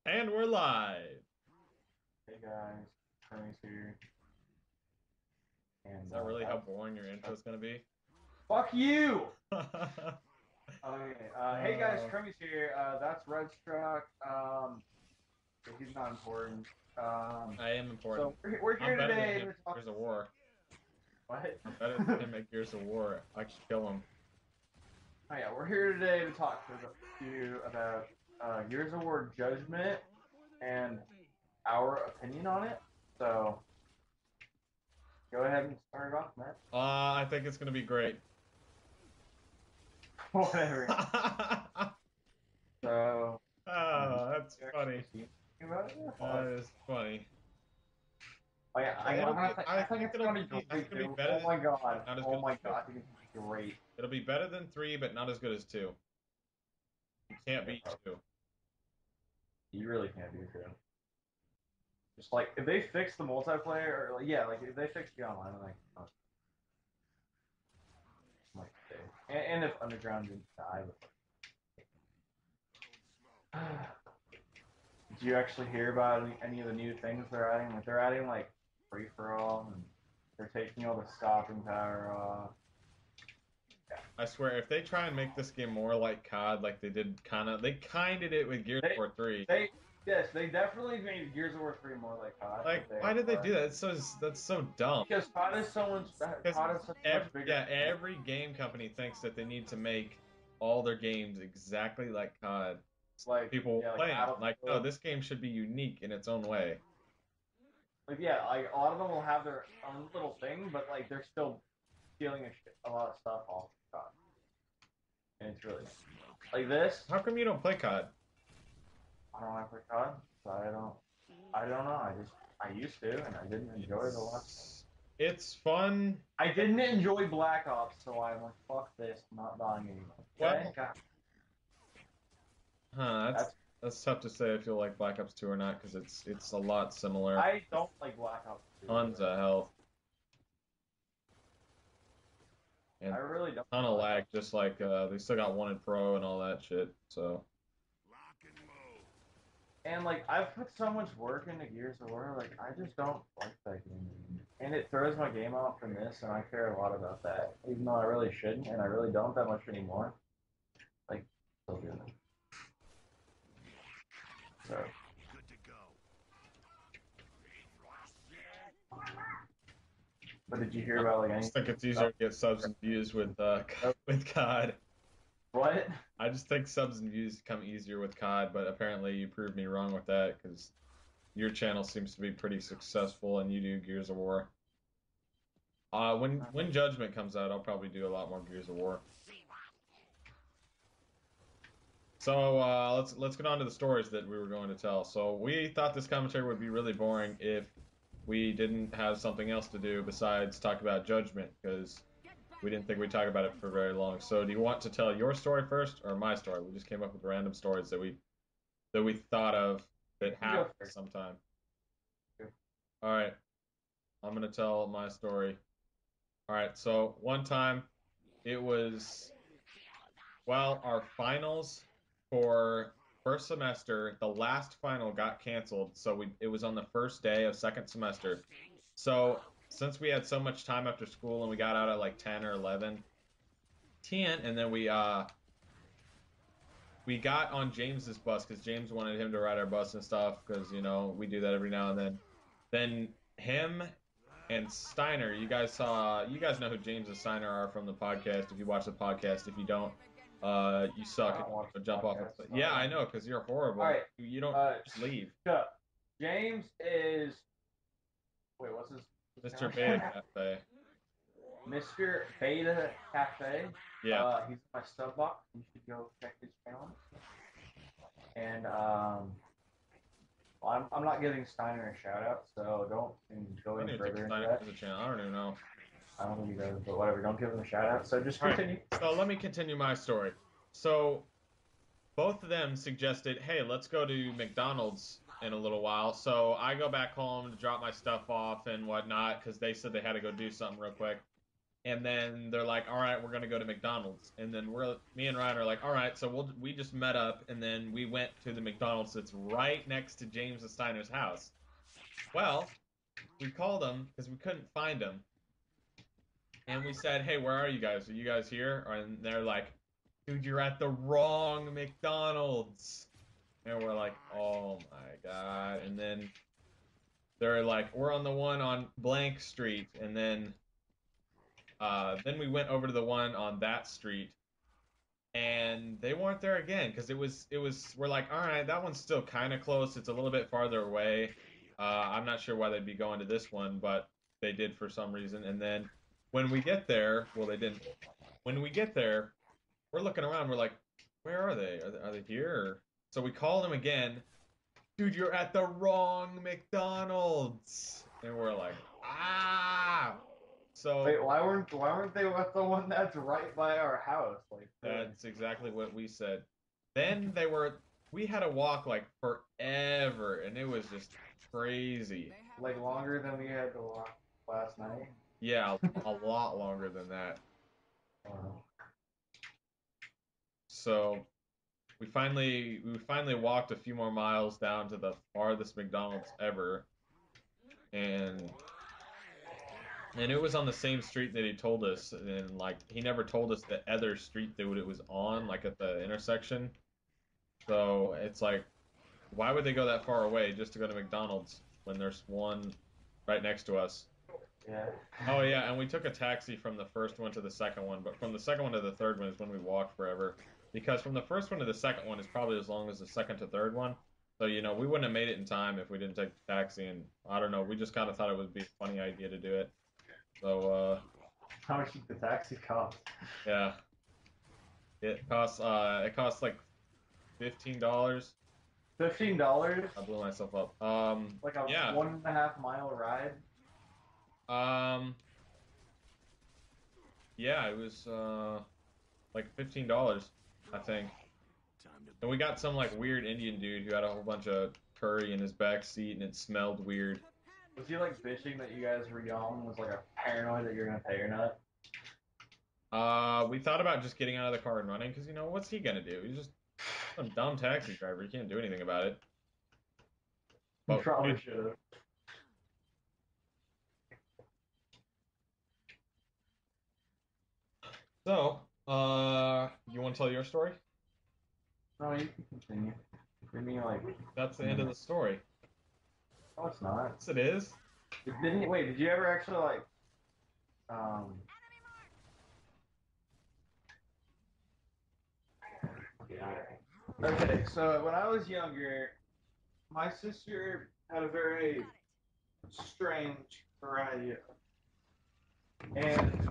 And we're live. Hey guys, Tony's here, Is and that really how boring your intro is going to be? fuck you. Okay, hey guys, uh, Crummy's here. That's RedStrukk. He's not important. I am So important. we're I'm here better than today him to at talk. Gears of War. What? I'm better than him at Gears of War. I can kill him. Oh yeah, we're here today to talk to you about Gears of War Judgment and our opinion on it. So go ahead and start it off, Matt. I think it's going to be great. Whatever. So, did Oh, that's you actually funny. see anything about it? That is funny. Oh yeah, It'll be. I I think think it's it'll gonna be be. I think great it'll be too. better Oh than my three, but god. not as good Oh as my two. god, I think it's gonna be great. It'll be better than three, but not as good as two. You can't Yeah, beat bro. two. You really can't do it. Just like if they fix the multiplayer, or like, yeah, like if they fix the online, I'm like, oh, I'm like okay. And if Underground didn't die, did you actually hear about any of the new things they're adding? Like they're adding like free for all, and they're taking all the stopping power off. Yeah. I swear, if they try and make this game more like COD, like they kind of did it with Gears of They War 3. they yes, they definitely made Gears of War 3 more like COD, but Like, they why did they do are that? That's so dumb. because COD is so much Because COD is such a much bigger game. every game company thinks that they need to make all their games exactly like COD. Like People will yeah, like play them. Like, no, Battlefield. this game should be unique in its own way. Like yeah, like a lot of them will have their own little thing, but like they're still stealing a lot of stuff off of COD, and it's really nice. Like this. How come you don't play COD? I don't like play COD, so I don't. I don't know. I used to, and I didn't enjoy the last one. It's fun. I didn't enjoy Black Ops, so I'm like, fuck this, I'm not buying anymore. Okay, Well, God, that's that's that's tough to say if you'll like Black Ops 2 or not because it's a lot similar. I don't like Black Ops 2 Tons really. of health I and really don't ton like of Black lag, Ops. just like they still got one in pro and all that shit. So And like I've put so much work into Gears of War, like I just don't like that game. And it throws my game off from this, and I care a lot about that. Even though I really shouldn't, and I really don't that much anymore. Like still do it. So but did you hear I about like just anything think it's easier else? to get subs and views with with COD. What? I just think subs and views come easier with COD, but apparently you proved me wrong with that because your channel seems to be pretty successful and you do Gears of War. When Judgment comes out, I'll probably do a lot more Gears of War. So let's get on to the stories that we were going to tell. So we thought this commentary would be really boring if we didn't have something else to do besides talk about Judgment because we didn't think we'd talk about it for very long. So do you want to tell your story first or my story? We just came up with random stories that we thought of You that can go happened first. sometime. All right, I'm gonna tell my story. All right, so one time it was well, our finals for first semester, the last final got canceled, so it was on the first day of second semester. So since we had so much time after school and we got out at like 10 or 11, 10, and then we got on James's bus because James wanted him to ride our bus and stuff because we do that every now and then. Then him and Steiner, you guys know who James and Steiner are from the podcast. If you watch the podcast, if you don't, you I suck and don't you watch should the jump off. podcast, so I Yeah, I don't. know because you're All horrible. right. You don't Uh, just leave, shut up. James is wait, what's his Mr. channel Beta again? Cafe. Mr. Beta Cafe. Yeah, He's in my sub box. You should go check his channel. And well, I'm not giving Steiner a shout out, so don't go I any don't even think further into Steiner that. has a channel. I don't even know. I don't think he does, but whatever. Don't give him a shout out. So just All right, continue. so let me continue my story. So both of them suggested, hey, let's go to McDonald's in a little while. So I go back home to drop my stuff off and whatnot because they said they had to go do something real quick. And then they're like, all right, we're gonna go to McDonald's. And then me and Ryan are like, all right, so we just met up, and then we went to the McDonald's that's right next to James and Steiner's house. Well, we called them because we couldn't find them, and we said, hey, where are you guys? Are you guys here? And they're like, dude, you're at the wrong McDonald's. And we're like, oh my God. And then they're like, we're on the one on blank street, and then we went over to the one on that street, and they weren't there again because it was we're like, all right, that one's still kind of close. It's a little bit farther away. I'm not sure why they'd be going to this one, but they did for some reason. And then when we get there, well, they didn't. When we get there, we're looking around. We're like, where are they? Are they here? So we call them again. Dude, you're at the wrong McDonald's. And we're like, ah. Wait, So why weren't they with the one that's right by our house? Like that's exactly what we said. Then we had to walk like forever, and it was just crazy. like longer than we had to walk last night. Yeah, a lot longer than that. Uh, So we finally walked a few more miles down to the farthest McDonald's ever, and it was on the same street that he told us, and like he never told us the other street that it was on, like at the intersection. So it's like, why would they go that far away just to go to McDonald's when there's one right next to us? yeah. Oh yeah, and we took a taxi from the first one to the second one, but from the second one to the third one is when we walked forever. Because from the first one to the second one is probably as long as the second to third one. So, we wouldn't have made it in time if we didn't take the taxi, and I don't know, we just kind of thought it would be a funny idea to do it. So, How much did the taxi cost? yeah, it costs like $15. $15? I blew myself up. Like a Yeah. 1.5 mile ride? Um, yeah, it was like $15, I think. And we got some like weird Indian dude who had a whole bunch of curry in his back seat, and it smelled weird. Was he like bitching that you guys were young? Was like a paranoid that you're gonna pay or not? We thought about just getting out of the car and running because what's he gonna do? He's just some dumb taxi driver. He can't do anything about it. You But probably should have. so, you want to tell your story? No, you can continue. Give me like That's the a end of the minute. story. No, it's not. Yes, it is. Didn't you, wait, did you ever actually like um yeah. Okay, so when I was younger, my sister had a very strange variety of, and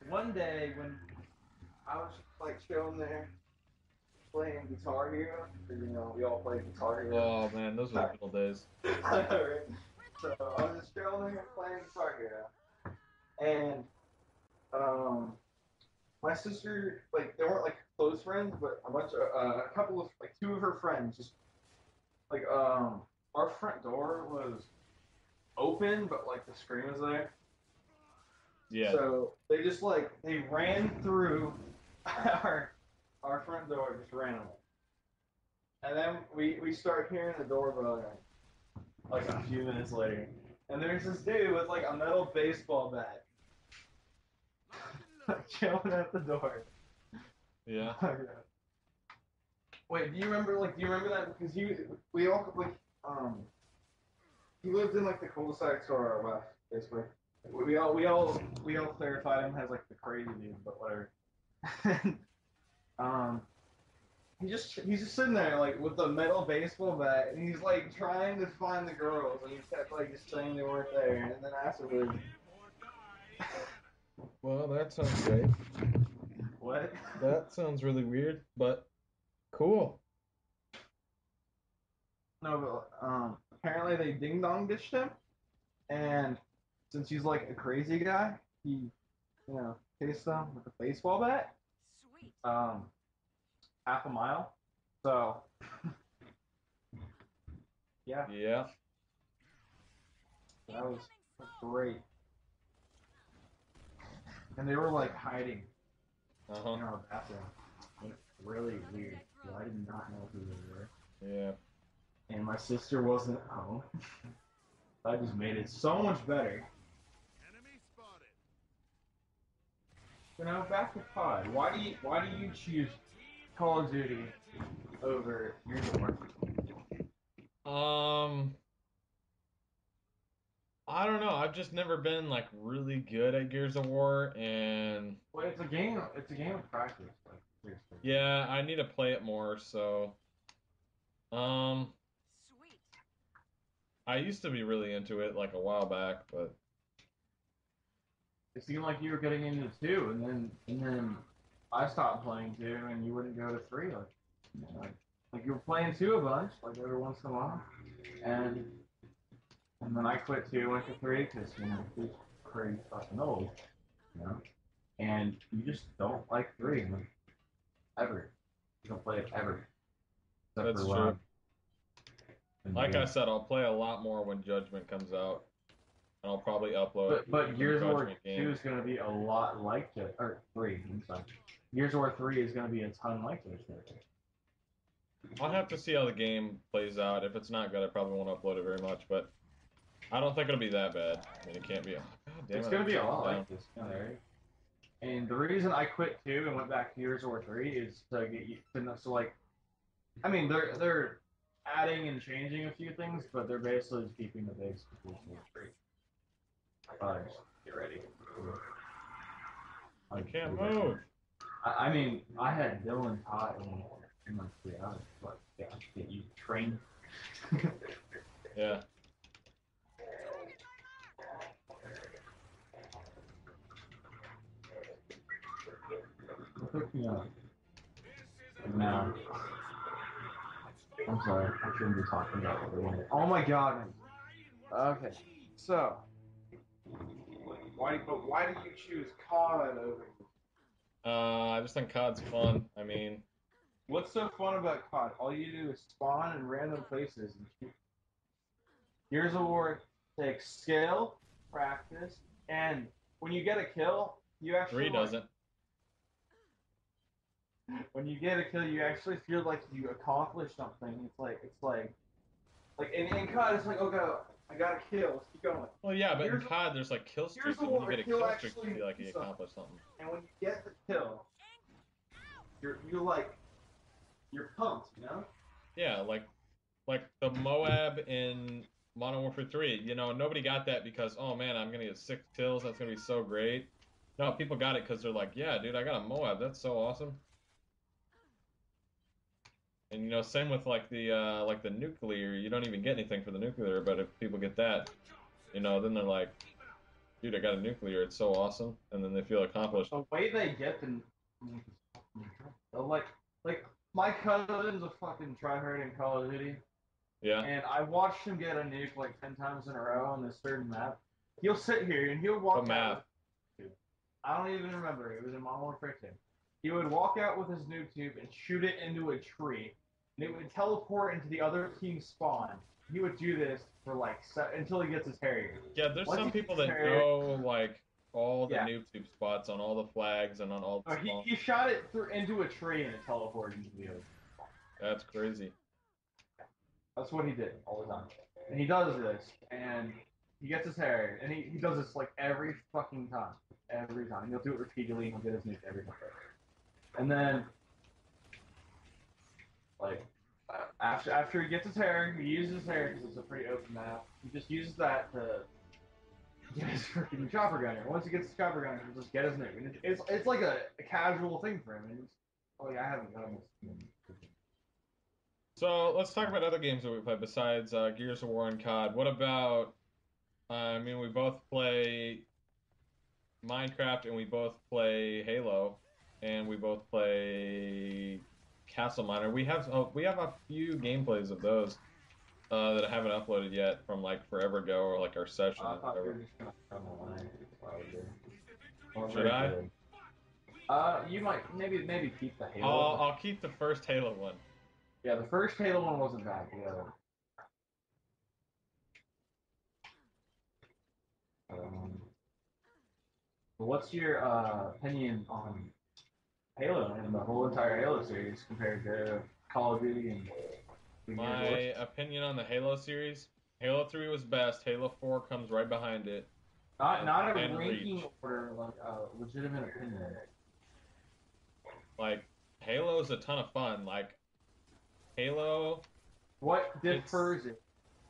one day when I was like chilling there playing Guitar Hero, 'cause, we all play Guitar Hero. Oh man, those were the good old days. Right? So I was just chilling there playing Guitar Hero, and um, my sister, like, they weren't like close friends, but a couple of like two of her friends, just like our front door was open, but like the screen was there. Yeah. So they just like they ran through our our front door just randomly, and then we start hearing the doorbell like a few minutes later, and there's this dude with like a metal baseball bat like chilling at the door. Yeah. Wait, do you remember that? Because we all like he lived in like the cul-de-sac to our left, basically. We all clarified him as like the crazy dude, but whatever. um, he's just sitting there like with the metal baseball bat, and he's like trying to find the girls, and he kept like just saying they weren't there, and then afterwards, Well, that sounds great. what? That sounds really weird, but cool. No, but apparently they ding dong ditched him, and since he's like a crazy guy, he chased them with a baseball bat, um, half a mile. So yeah, Yeah. that was great. and they were like hiding Uh-huh. in our bathroom. And it's really weird. So I did not know who they were. Yeah. And my sister wasn't home. I just made it so much better. Enemy spotted. You know, back to COD. Why do you choose Call of Duty over Gears of War? Um, I don't know. I've just never been like really good at Gears of War, and Well, it's a game. It's a game of practice. Like seriously. yeah, I need to play it more. So, um, Sweet. I used to be really into it like a while back, but It seemed like you were getting into two, and then I stopped playing two, and you wouldn't go to three. Like you were playing two a bunch, like every once in a while, and then I quit two, went to three because it's pretty fucking old, you know. And you just don't like three like, ever. You don't play it ever, except for that's when true. I'm in the Like I game. said, I'll play a lot more when Judgment comes out, and I'll probably upload But some Gears of War Judgment 2 is games. going to be a lot like or 3, I'm sorry. Gears of War 3 is going to be a ton like Judgment. I'll have to see how the game plays out. If it's not good, I probably won't upload it very much, but I don't think it'll be that bad. I mean, it can't be. Oh, God damn It's it, I going to keep be a falling lot like down. this, you know, right? And the reason I quit 2 and went back to Gears of War 3 is to get you to know, so like, I mean, they're adding and changing a few things, but they're basically just keeping the base of Gears of War 3. I thought I'd just get ready. I I'd can't do that. move. I mean, I had Dylan taught in like 3 hours, but yeah, get you trained. Yeah. Hook me up. This is a Now, I'm sorry, I shouldn't be talking about what we're doing. Oh my god. Okay, so why do you choose COD over? I just think COD's fun. I mean, What's so fun about COD? All you do is spawn in random places and shoot. Gears of War takes skill, practice, and when you get a kill, you actually 3 like doesn't. when you get a kill, you actually feel like you accomplished something. It's like in COD, it's like okay, I got a kill, let's keep going. Well, yeah, but in Gears of COD, there's like kill Gears streaks, of and when you War, get a you'll kill streak, you actually feel like do you something, accomplished something. and when you get the kill, you're pumped, you know? Yeah, like the Moab in Modern Warfare 3. You know, nobody got that because, oh man, I'm gonna get 6 kills. That's gonna be so great. No, people got it because they're like, yeah, dude, I got a Moab. That's so awesome. And you know, same with like the nuclear. You don't even get anything for the nuclear, but if people get that, you know, then they're like, dude, I got a nuclear. It's so awesome, and then they feel accomplished. The way they get the like my cousin's a fucking tryhard in Call of Duty, Yeah. and I watched him get a nuke like 10 times in a row on this certain map. He'll sit here and he'll What walk out map? with. I don't even remember. It was in Modern Warfare 2. He would walk out with his nuke tube and shoot it into a tree, and it would teleport into the other team's spawn. He would do this for like until he gets his Harrier. Yeah, there's Once he some gets people his that Harrier, know like all the yeah. noob tube spots on all the flags and on all the He, spawns. he shot it through into a tree and it teleported into the other. That's crazy. That's what he did all the time. And he does this, and he gets his Harrier, and he does this like every fucking time. Every time. He'll do it repeatedly, and he'll get his nuke every time. And then like after he gets his hair, he uses his hair because it's a pretty open map. He just uses that to get his freaking chopper gunner. Once he gets his chopper gunner, he'll just get his nuke. And it's like a casual thing for him. And it's, oh yeah, I haven't done this. So let's talk about other games that we play besides Gears of War and COD. What about? I mean, we both play Minecraft and we both play Halo, and we both play Castle Miner. We have a few gameplays of those that I haven't uploaded yet from like forever ago or like our session I or thought you whatever. were just gonna come online. Probably. Is the victory Well, Should very I? good. You might maybe keep the Halo, but I'll keep the first Halo one. yeah, the first Halo one wasn't bad. Yeah. Um, What's your opinion on Halo and the whole entire Halo series compared to Call of Duty and My Gears of War? opinion on the Halo series: Halo 3 was best. Halo 4 comes right behind it, Not a and ranking Reach. order, like a legitimate opinion. Like Halo is a ton of fun. Like Halo, What it's differs it?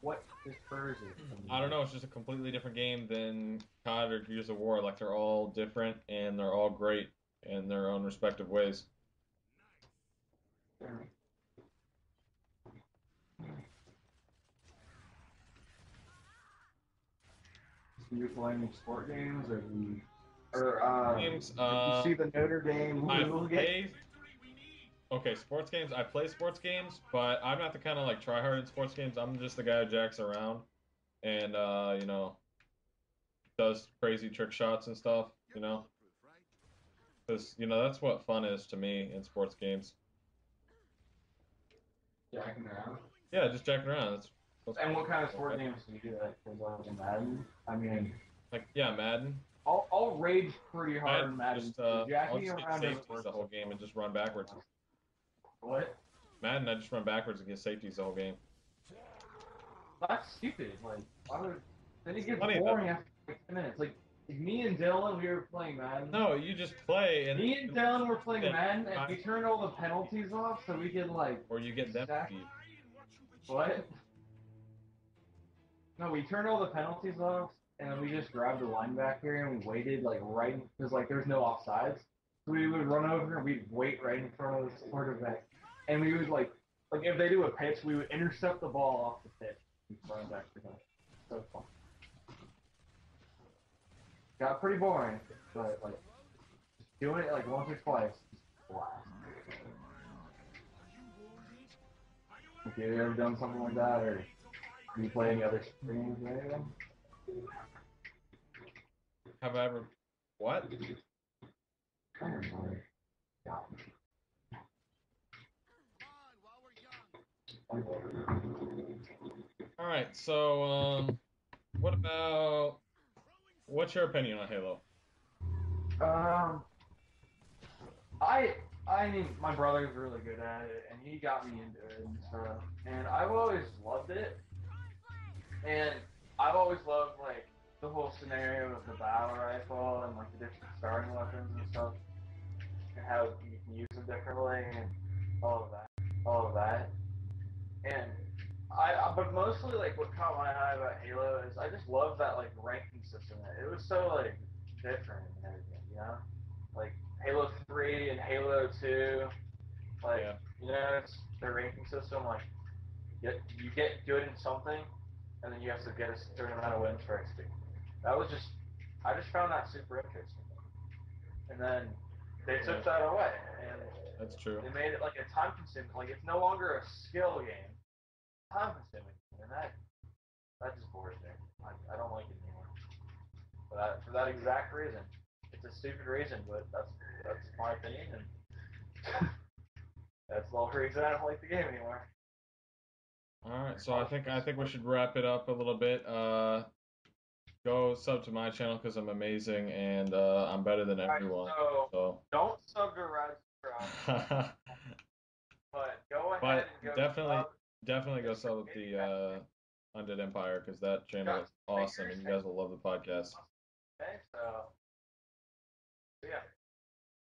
What differs it from I don't know. It's just a completely different game than COD or Gears of War. Like they're all different and they're all great in their own respective ways. Do you play any sport games, or Games. did you see the Notre Dame I Louisville game? play. Okay, sports games. I play sports games, but I'm not the kind of like try hard in sports games. I'm just the guy who jacks around and does crazy trick shots and stuff. Because that's what fun is to me in sports games. Jacking around. Yeah, just jacking around. That's And what kind of okay. sport games do you do that? Because Madden. I mean, Like yeah, Madden. I'll rage pretty hard in Madden Madden. just I'll Jacking just get around doesn't safeties work. the whole game and just run backwards. What? Madden, I just run backwards and get safeties the whole game. That's stupid. Like, why would? Then it gets Funny though. boring after like 10 minutes. Like me and Dylan, we were playing Madden. No, you just play and Me and Dylan were playing then Madden, and we turned all the penalties off so we could like or you get them stack. beat. What? No, we turned all the penalties off, and then we just grabbed the linebacker and we waited like right because like there's no offsides. So we would run over and we'd wait right in front of the quarterback, and we would like if they do a pitch, we would intercept the ball off the pitch and run back to them. So fun. Got pretty boring, but like just doing it like once or twice, just blast. Have you ever done something like that, or do you play any other games or anything? Have I ever what? I don't know. Yeah. All right, so what about what's your opinion on Halo? Um, I I mean, my brother's really good at it, and he got me into it and stuff. And I've always loved it, and I've always loved like the whole scenario of the battle rifle and like the different starting weapons and stuff, and how you can use them differently and all of that. And but mostly like what caught my eye about Halo is I just love that like ranking system. It was so like different and everything, you know? Like Halo 3 and Halo 2, like Yeah, it's their ranking system. Like you get good in something, and then you have to get a certain amount of wins for XP. That was just I just found that super interesting. And then they yeah, took that away, and that's true. they made it like a time consuming. Like it's no longer a skill game, time consuming, and that just bores me. I don't like it anymore. For that exact reason. It's a stupid reason, but that's my opinion, and that's the whole reason I don't like the game anymore. All right, so I think we should wrap it up a little bit. Go sub to my channel because I'm amazing and I'm better than All right, everyone. so So, don't sub to RedStrukk, but go ahead but and go definitely, sub. definitely go Mr. sub with the Undead Empire because that channel Got is awesome fingers. and you guys will love the podcast. Okay, so yeah.